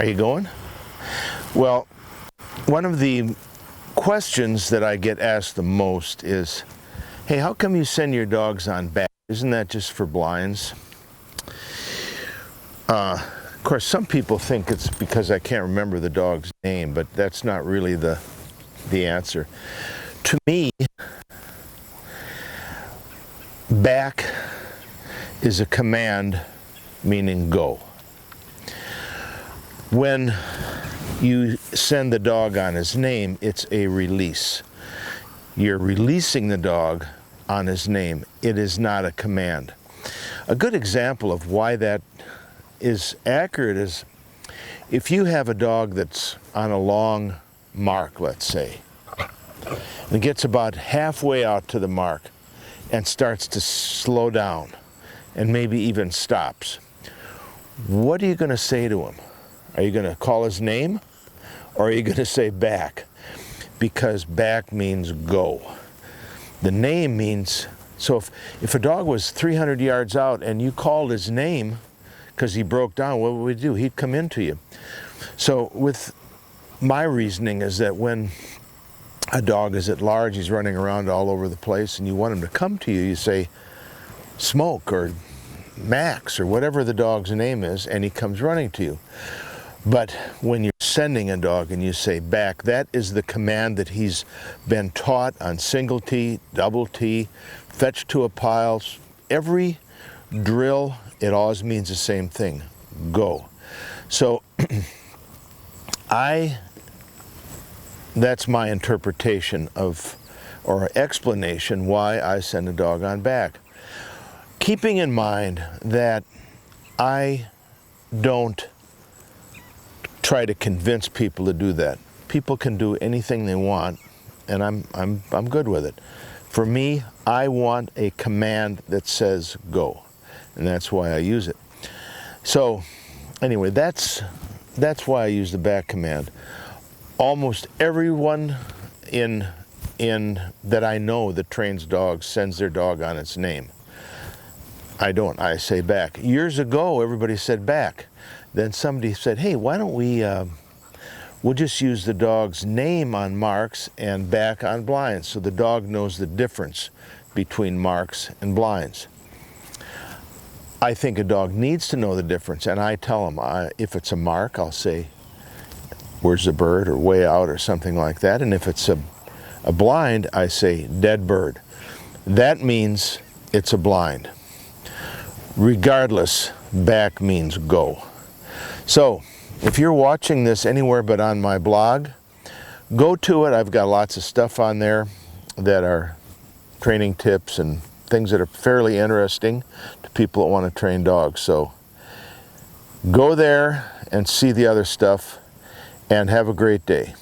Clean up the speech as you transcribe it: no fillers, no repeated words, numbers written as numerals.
Are you going? Well, one of the questions that I get asked the most is, hey, how come you send your dogs on back? Isn't that just for blinds? Of course, some people think it's because I can't remember the dog's name, but that's not really the answer. To me, back is a command meaning go. When you send the dog on his name, it's a release. You're releasing the dog on his name. It is not a command. A good example of why that is accurate is if you have a dog that's on a long mark, let's say, and gets about halfway out to the mark and starts to slow down and maybe even stops, what are you going to say to him? Are you going to call his name, or are you going to say back? Because back means go. The name means, so if a dog was 300 yards out and you called his name because he broke down, what would we do? He'd come into you. So with my reasoning is that when a dog is at large, he's running around all over the place, and you want him to come to you, you say Smoke or Max or whatever the dog's name is, and he comes running to you. But when you're sending a dog and you say back, that is the command that he's been taught on single T, double T, fetch to a pile. Every drill, it always means the same thing, go. So that's my interpretation of, or explanation why I send a dog on back. Keeping in mind that I don't try to convince people to do that. People can do anything they want, and I'm good with it. For me, I want a command that says go, and that's why I use it. So anyway, that's why I use the back command. Almost everyone in that I know that trains dogs sends their dog on its name. I don't. I say back. Years ago, everybody said back. Then somebody said, hey, why don't we'll just use the dog's name on marks and back on blinds, so the dog knows the difference between marks and blinds. I think a dog needs to know the difference, and I tell him, if it's a mark, I'll say, where's the bird, or way out, or something like that. And if it's a blind, I say, dead bird. That means it's a blind. Regardless, back means go. So, if you're watching this anywhere but on my blog, go to it. I've got lots of stuff on there that are training tips and things that are fairly interesting to people that want to train dogs. So, go there and see the other stuff, and have a great day.